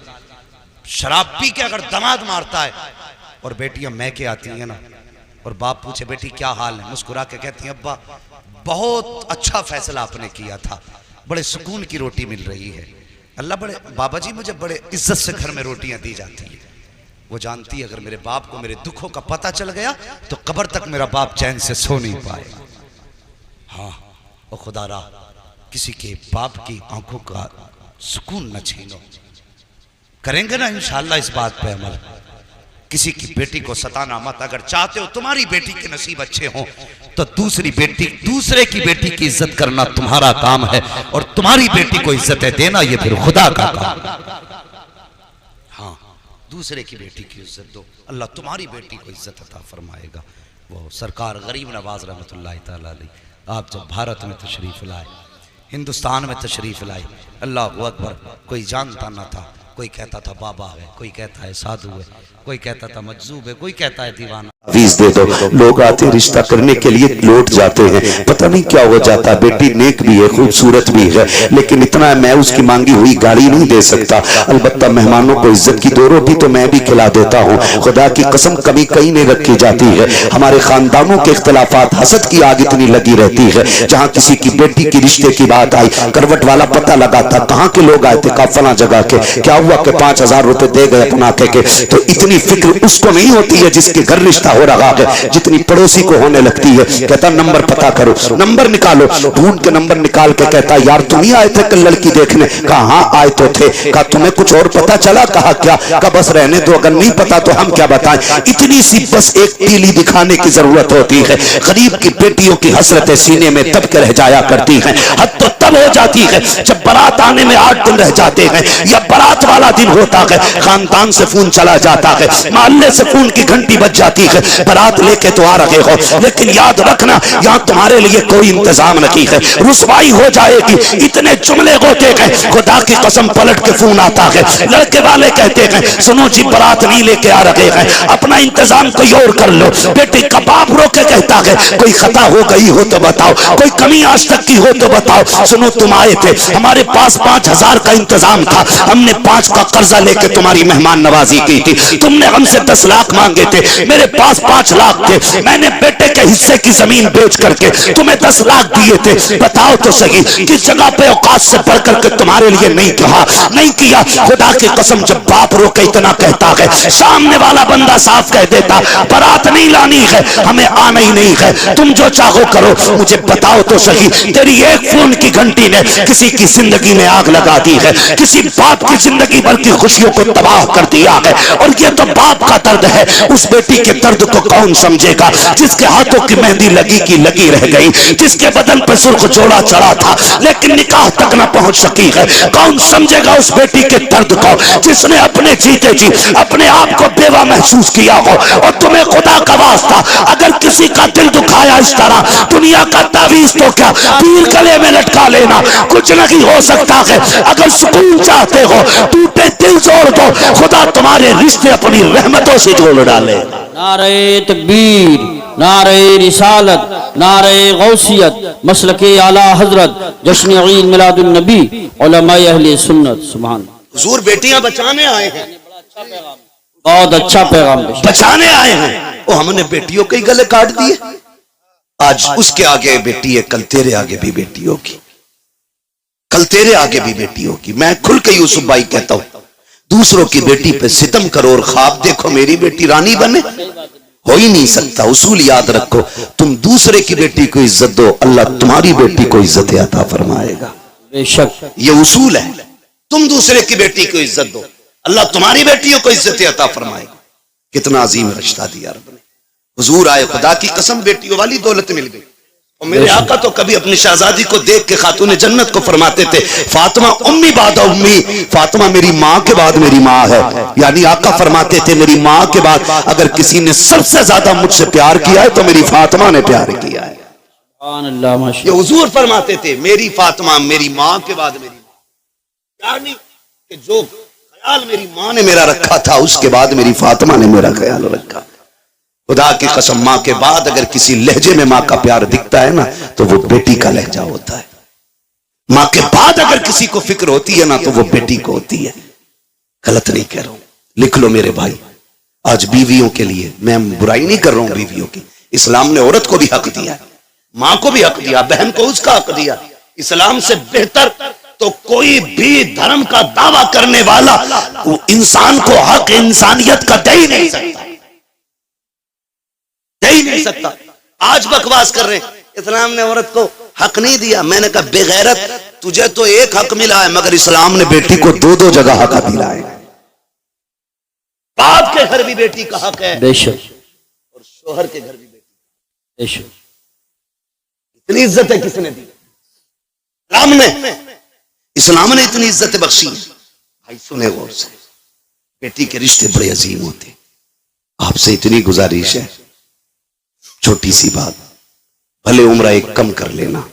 शराब पी के अगर दमाद मारता है और बेटियां मैं के आती हैं ना, और बाप पूछे बेटी क्या हाल है, मुस्कुरा के कहती हैं अब्बा बहुत अच्छा फैसला आपने किया था, बड़े सुकून की रोटी मिल रही है। अल्लाह बड़े बाबा जी, मुझे बड़े इज्जत से घर में रोटियां दी जाती है। वो जानती है अगर मेरे बाप को मेरे दुखों का पता चल गया तो कब्र तक मेरा बाप चैन से सो नहीं पाएगा। हाँ, और खुदारा किसी के बाप की आंखों का सुकून न छीनो। करेंगे ना इंशाअल्लाह इस बात पे अमल। किसी की बेटी को सताना मत। अगर चाहते हो तुम्हारी बेटी के नसीब अच्छे हों तो दूसरे की बेटी की इज्जत करना तुम्हारा काम है, और तुम्हारी बेटी को इज्जतें देना ये फिर खुदा का काम। हाँ, दूसरे की बेटी की इज्जत दो, अल्लाह तुम्हारी बेटी को इज्जत अता फरमाएगा। वो सरकार गरीब नवाज रहमतुल्लाह तआला अलैह आप जब भारत में तशरीफ लाए, हिंदुस्तान में तशरीफ लाए, अल्लाह अकबर, कोई जानता ना था। कोई कहता था बाबा है, कोई कहता है साधु है, कोई कहता था मजजूब है, कोई कहता है दीवाना। फीस दे दो, लोग आते रिश्ता करने के लिए लौट जाते हैं, पता नहीं क्या हो जाता। बेटी नेक भी है, खूबसूरत भी है, लेकिन इतना मैं उसकी मांगी हुई गाड़ी नहीं दे सकता। अलबत्ता मेहमानों को इज्जत की 2 रोटी तो मैं भी खिला देता हूँ। खुदा की कसम कभी कहीं नहीं रखी जाती है। हमारे खानदानों के इख्तलाफात, हसद की आग इतनी लगी रहती है। जहाँ किसी की बेटी की रिश्ते की बात आई, करवट वाला पता लगाता कहाँ के लोग आए थे, फला जगह के, क्या हुआ कि 5000 रुपए दे गए अपना के। तो इतनी फिक्र उसको नहीं होती है जिसके घर रिश्ता हो रहा है, जितनी पड़ोसी को होने लगती है। कहता नंबर पता करो, नंबर निकालो, ढूंढ के नंबर निकाल के कहता यार तुम ही आए थे कल लड़की देखने। कहा हाँ आए तो थे। कहा तुम्हें कुछ और पता चला? कहा क्या? कहा बस रहने दो, अगर नहीं पता तो हम क्या बताएं। इतनी सी बस एक तीली दिखाने की जरूरत होती है। गरीब की बेटियों की हसरतें सीने में दब के रह जाया करती हैं। हद तो तब हो जाती है जब बारात आने में 8 दिन रह जाते हैं, या बारात वाला दिन होता है, खानदान से फोन चला जाता है, मोहल्ले से फोन की घंटी बज जाती है, बारात लेके तो आ रहे हो, लेकिन याद रखना यहाँ तुम्हारे लिए कोई इंतजाम नहीं है, रुसवाई हो जाएगी। इतने जुमले होते हैं, खुदा की कसम पलट के फोन आता है, लड़के वाले कहते हैं सुनो जी बारात नहीं लेके आ रहे हैं, अपना इंतजाम कोई और कर लो। बेटी का बाप रो के कहता है कोई खता हो गई हो तो बताओ, कोई कमी आज तक की हो तो बताओ। सुनो तुम आए थे, हमारे पास 5000 का इंतजाम था, हमने 5 का कर्जा लेके तुम्हारी मेहमान नवाजी की थी। तुमने हमसे 10 लाख मांगे थे, मेरे पास 5 लाख थे, मैंने बेटे के हिस्से की जमीन बेच करके तुम्हें 10 लाख दिए थे। बताओ तो सही किस जगह पे औकात से बढ़ करके तुम्हारे लिए नहीं कहा, नहीं किया। खुदा की कसम जब बाप रो के इतना कहता है, सामने वाला बंदा साफ कह देता बारात नहीं लानी है, हमें आना ही नहीं है, तुम जो चाहो करो। मुझे बताओ तो सही, तेरी एक फोन की घंटी ने किसी की जिंदगी में आग लगा दी है, किसी बाप की जिंदगी भर की खुशियों को तबाह कर दिया है। और ये तो बाप का दर्द है, उस बेटी के दर्द को कौन समझेगा जिसके हाथों की मेहंदी लगी की लगी रह गई, जिसके बदन पर सुर्ख जोड़ा चढ़ा था लेकिन निकाह तक न पहुंच सकी है। कौन समझेगा उस बेटी के दर्द को जिसने अपने जीते जी अपने आप को बेवा महसूस किया हो। और तुम्हें खुदा का वास्ता अगर किसी का दिल दुखाया इस तरह, दुनिया का तावीज तो क्या पीर गले में लटका लेना, कुछ नहीं हो सकता है। अगर सुकून चाहते हो टूटे दिल जोड़ दो, खुदा तुम्हारे रिश्ते अपनी रहमतों से जोड़ डाले। नारे तकबीर, नारे रिसालत, नारे गौसियत, मसलके आला हजरत, जश्न ईद मिलादुन नबी, उलमाए अहले सुन्नत। सुभान। हुजूर बेटियां बचाने आए हैं, बहुत अच्छा पैगाम बचाने आए हैं। वो हमने बेटियों के ही गले काट दिए। आज उसके आगे बेटी है, कल तेरे आगे भी बेटी होगी, कल तेरे आगे भी बेटी होगी। मैं खुल के यूसुफ भाई कहता हूं, दूसरों की बेटी पे सितम करो और ख्वाब देखो मेरी बेटी रानी बने, हो ही नहीं सकता। उसूल याद रखो, तुम दूसरे की बेटी को इज्जत दो, अल्लाह तुम्हारी बेटी को इज्जत अता फरमाएगा। बेशक ये उसूल है, तुम दूसरे की बेटी को इज्जत दो, अल्लाह तुम्हारी बेटियों को इज्जत अता फरमाएगा। कितना अजीम रिश्ता दिया रब ने। हुजूर आए, खुदा की कसम बेटियों वाली दौलत मिल गई। और मेरे आका तो कभी अपनी शहजादी को देख के खातून जन्नत को फरमाते थे फातिमा उम्मी बाद उम्मी, फातिमा मेरी माँ के बाद मेरी माँ है। यानी आका फरमाते थे मेरी माँ के बाद अगर किसी ने सबसे ज्यादा मुझसे प्यार किया है तो मेरी फातिमा ने प्यार किया है। ये हुजूर फरमाते थे मेरी फातिमा मेरी माँ के बाद मेरी माँ, यानी कि जो ख्याल मेरी माँ ने मेरा रखा था उसके बाद मेरी फातिमा ने मेरा ख्याल रखा। खुदा की कसम माँ के बाद अगर किसी लहजे में माँ का प्यार दिखता है ना तो वो बेटी का लहजा होता है। माँ के बाद अगर किसी को फिक्र होती है ना तो वो बेटी को होती है। गलत नहीं कह रहा हूं, लिख लो मेरे भाई। आज बीवियों के लिए मैं बुराई नहीं कर रहा हूं बीवियों की, इस्लाम ने औरत को भी हक दिया, माँ को भी हक दिया, बहन को उसका हक दिया। इस्लाम से बेहतर तो कोई भी धर्म का दावा करने वाला वो इंसान को हक इंसानियत का दे ही नहीं सकता, दे ही नहीं सकता। आज बकवास कर रहे हैं इस्लाम ने औरत को हक नहीं दिया। मैंने कहा बेगैरत, तुझे तो एक हक मिला है मगर इस्लाम ने बेटी को 2-2 जगह हक दिया है। बाप के घर भी बेटी का हक है बेशक और शोहर के घर भी बेटी। बेशक इतनी इज्जत है किसने दी? इस्लाम ने इतनी इज्जत बख्शी है। भाई सुने गौर से, बेटी के रिश्ते बड़े अजीम होते। आपसे इतनी गुजारिश है, छोटी सी बात, भले उम्र एक कम कर लेना,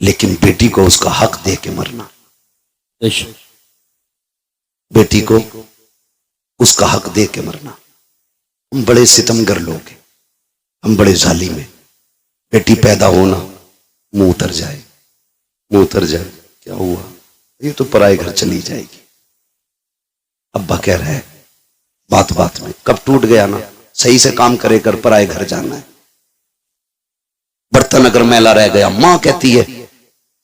लेकिन बेटी को उसका हक दे के मरना। बेशक बेटी को उसका हक दे के मरना। हम बड़े सितमगर लोग हैं, हम बड़े जालिम हैं। बेटी पैदा होना, मुंह उतर जाए, मुंह उतर जाए, क्या हुआ, ये तो पराए घर चली जाएगी। अब्बा कह रहा है बात बात में, कब टूट गया ना, सही से काम करे कर, पराए घर जाना है। बर्तन अगर मैला रह गया, मां कहती है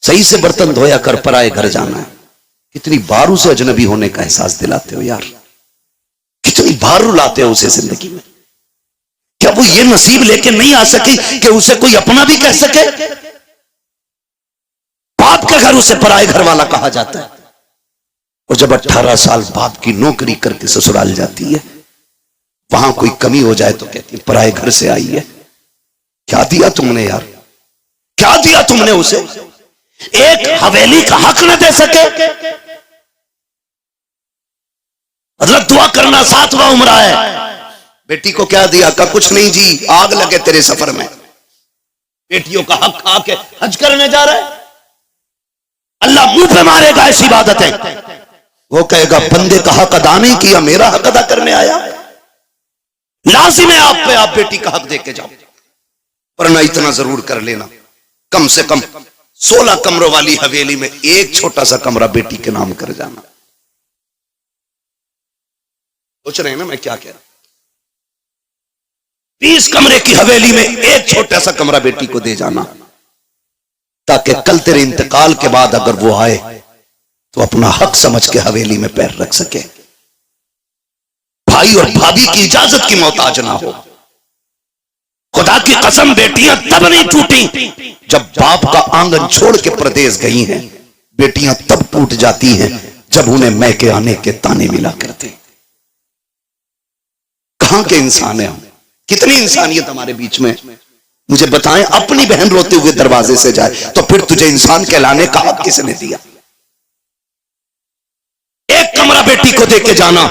सही से बर्तन धोया कर, पराए घर जाना है। कितनी बार उसे अजनबी होने का एहसास दिलाते हो यार, कितनी बार रुलाते हो उसे जिंदगी में। क्या वो ये नसीब लेके नहीं आ सकी कि उसे कोई अपना भी कह सके? बाप के घर उसे पराए घर वाला कहा जाता है। और जब 18 साल बाप की नौकरी करके ससुराल जाती है, वहां कोई कमी हो जाए तो कहती है पराए घर से आई है। क्या दिया तुमने यार, क्या दिया तुमने उसे? एक हवेली का हक न दे सके। मतलब दुआ करना 7वां उम्र है। बेटी को क्या दिया? का कुछ नहीं जी, आग लगे तेरे सफर में। बेटियों का हक खा के हज करने जा रहा है, अल्लाह मुंह पे मारेगा ऐसी इबादतें। वो कहेगा बंदे का हक अदा नहीं किया, मेरा हक अदा करने आया। लाजिम है आप पे, आप बेटी का हक दे के जाओ। वरना इतना जरूर कर लेना, कम से कम 16 कमरों वाली हवेली में एक छोटा सा कमरा बेटी के नाम कर जाना। सोच रहे हैं ना मैं क्या कह रहा हूं? 20 कमरे की हवेली में एक छोटा सा कमरा बेटी को दे जाना, ताकि कल तेरे इंतकाल के बाद अगर वो आए तो अपना हक समझ के हवेली में पैर रख सके। भाई और भाभी की इजाजत की मोहताज ना हो। खुदा की कसम, बेटियां तब नहीं टूटी जब बाप का आंगन छोड़ के परदेस गई हैं। बेटियां तब टूट जाती हैं जब उन्हें मैके आने के ताने मिला करते। कहां के इंसान है हम? कितनी इंसानियत हमारे बीच में? मुझे बताएं, अपनी बहन रोते हुए दरवाजे से जाए तो फिर तुझे इंसान कहलाने का हक किसने दिया? एक कमरा बेटी को दे के जाना।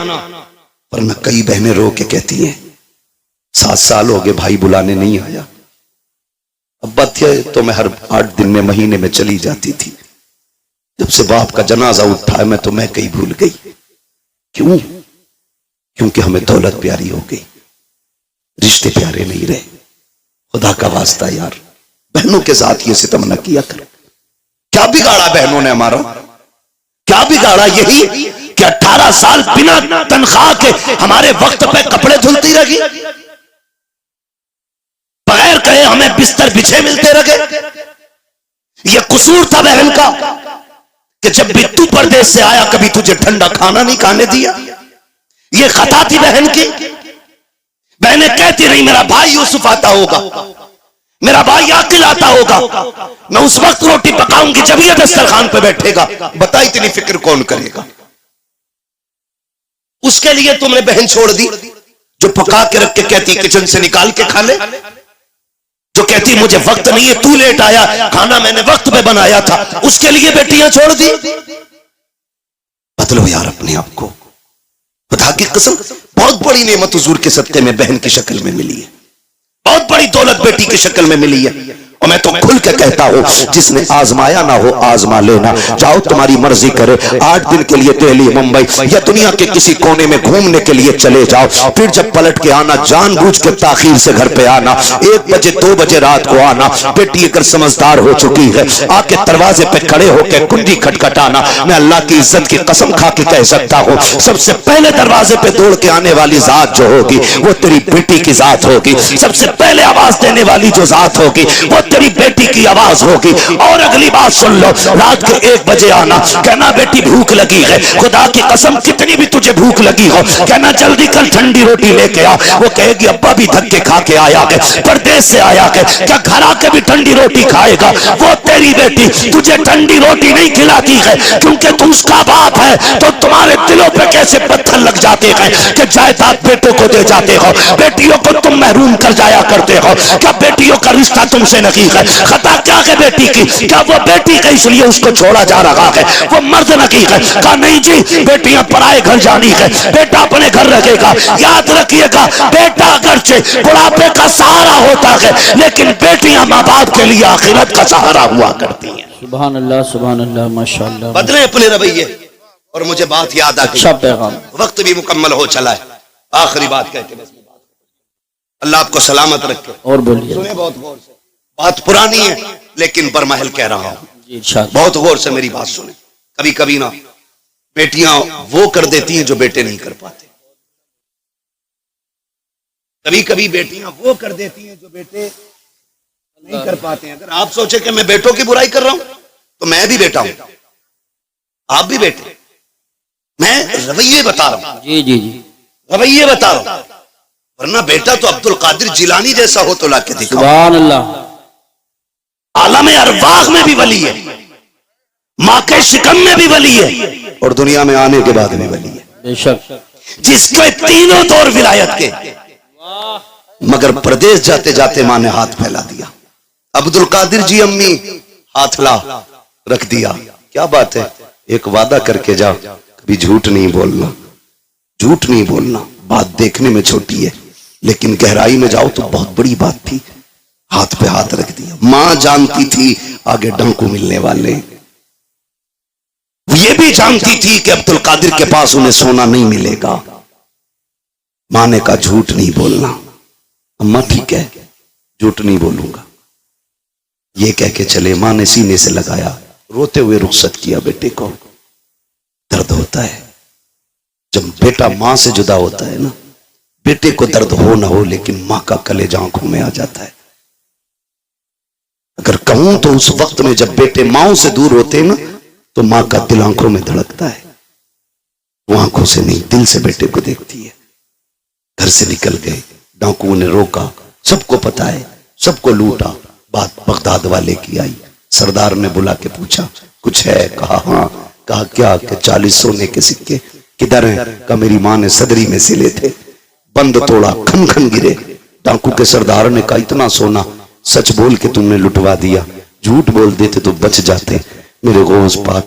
वरना कई बहनें रो के कहती हैं 7 साल हो गए भाई बुलाने नहीं आया। अब्बा थे तो मैं हर 8 दिन में, महीने में चली जाती थी। जब से बाप का जनाजा उठा है मैं तो मैं कहीं भूल गई। क्यों? क्योंकि हमें दौलत प्यारी हो गई, रिश्ते प्यारे नहीं रहे। खुदा का वास्ता यार, बहनों के साथ ये सितम न किया कर। क्या बिगाड़ा बहनों ने हमारा? क्या बिगाड़ा? यही कि 18 साल बिना तनख्वाह के हमारे वक्त पे कपड़े धुलती रही, बगैर कहे हमें बिस्तर बिछे मिलते रहे। यह कसूर था बहन का कि जब भी तू परदेश से आया कभी तुझे ठंडा खाना नहीं खाने दिया। यह खता थी बहन की। बहनें कहती रही मेरा भाई यूसुफ आता होगा, मेरा भाई आकिल आता होगा, मैं उस वक्त रोटी पकाऊंगी जब ये दस्तरखान पे बैठेगा। बता इतनी फिक्र कौन करेगा? उसके लिए तुमने बहन छोड़ दी जो पका के रख के कहती किचन से निकाल के खा ले, जो कहती मुझे वक्त नहीं है, तू लेट आया, खाना मैंने वक्त पे बनाया था, उसके लिए बेटियां छोड़ दी। बदलो यार अपने आप को। खुदा की कसम, बहुत बड़ी नेमत हुजूर के सदके में बहन की शक्ल में मिली है, बहुत बड़ी दौलत बेटी की शक्ल में मिली है। और मैं तो खुल के कहता हूं, जिसने आजमाया ना हो आजमा लेना। जाओ तुम्हारी मर्जी करे, 8 दिन के लिए दिल्ली, मुंबई या दुनिया के किसी कोने में घूमने के लिए चले जाओ। फिर जब पलट के आना, जानबूझ के ताखीर से घर पे आना, 1 बजे 2 बजे रात को आना। बेटी अगर समझदार हो चुकी है, आके दरवाजे पे खड़े होकर कुंडी खटखटाना। मैं अल्लाह की इज्जत की कसम खा के कह सकता हूं, सबसे पहले दरवाजे पे दौड़ के आने वाली जात जो होगी वो तेरी बेटी की जात होगी। सबसे पहले आवाज देने वाली जो जात होगी वो तेरी बेटी की आवाज होगी। और अगली बात सुन लो, रात के 1 बजे आना, कहना बेटी भूख लगी है। खुदा की कसम, कितनी भी तुझे भूख लगी हो, कहना जल्दी कल ठंडी रोटी लेके आ। वो कहेगी अब्बा भी धक्के खा के आया है, परदेश से आया है, क्या घर आके भी ठंडी रोटी खाएगा? वो तेरी बेटी तुझे ठंडी रोटी नहीं खिलाती है क्योंकि तू उसका बाप है। तो तुम्हारे दिलों पे कैसे पत्थर लग जाते जाते हैं कि जायदाद बेटों को दे जाते हो, बेटियों को तुम महरूम कर जाया करते हो, क्या बेटियों का रिश्ता तुमसे नहीं है? खता क्या है बेटी की? क्या वो बेटी का इसलिए उसको छोड़ा जा रहा है? वो मर्द नहीं है? कहा नहीं जी, बेटियां पराए घर जानी है, बेटा अपने घर रखेगा। याद रखिएगा, बेटा अगरचे बुढ़ापे का सहारा होता है, लेकिन बेटियां माँ बाप के लिए आखिरत का सहारा हुआ करती हैं। सुभान अल्लाह माशाअल्लाह। बदले अपने रवैये। और मुझे बात याद आ अच्छा पैगाम। वक्त भी मुकम्मल हो चला है, आखिरी बात कहते बस अल्लाह आपको सलामत रखे। और बोलिए। सुने बहुत गौर से, बात पुरानी है लेकिन बरमहल कह रहा हूं, जी इरशाद। बहुत गौर से मेरी बात सुने। कभी कभी ना बेटियां वो कर देती हैं जो बेटे नहीं कर पाते, कभी कभी बेटियां वो कर देती हैं जो बेटे नहीं कर पाते हैं। अगर आप सोचे कि मैं बेटों की बुराई कर रहा हूं तो मैं भी बेटा हूं, आप भी बेटे। मैं रवैये बता रहा हूं, जी जी जी। रवैये बता रहा हूं, वरना बेटा तो अब्दुल कादिर जिलानी जैसा हो तो लाके दिखाओ। सुभान अल्लाह। आलम अरवाह में भी वली है, माँ के शिकम में भी वली है, और दुनिया में आने के बाद भी वली है, बेशक। जिसके तीनों दौर विलायत के। मगर प्रदेश जाते जाते माँ ने हाथ फैला दिया। अब्दुल कादिर जी अम्मी हाथ ला रख दिया। क्या बात है, एक वादा करके जा, कभी झूठ नहीं बोलना, झूठ नहीं बोलना। बात देखने में छोटी है लेकिन गहराई में जाओ तो बहुत बड़ी बात थी। हाथ पे हाथ रख दिया। मां जानती थी आगे डंकू मिलने वाले, ये भी जानती थी कि अब्दुल कादिर के पास उन्हें सोना नहीं मिलेगा। मां ने कहा झूठ नहीं बोलना। अम्मा ठीक है, झूठ नहीं बोलूंगा, ये कह के चले। मां ने सीने से लगाया, रोते हुए रुखसत किया। बेटे को दर्द होता है जब बेटा मां से जुदा होता है ना, बेटे को दर्द हो ना हो लेकिन मां का कलेजा आंखों में आ जाता है। अगर कहूं तो उस वक्त में जब बेटे माओ से दूर होते हैं ना, तो मां का दिल आंखों में धड़कता है। वो आंखों से नहीं, दिल से बेटे को देखती है। घर से निकल गए, डाकुओं ने रोका, सबको पता है, सबको लूटा। बात बगदाद वाले की आई, सरदार ने बुला के पूछा कुछ है? कहा हाँ। कहा क्या? कि 40 सोने के सिक्के। किधर हैं? कहा मेरी मां ने सदरी में सिले थे। बंद तोड़ा, खन खन गिरे। डाकू के सरदार ने कहा इतना सोना सच बोल के तुमने लुटवा दिया, झूठ बोल देते तो बच जाते। मेरे गौस पाक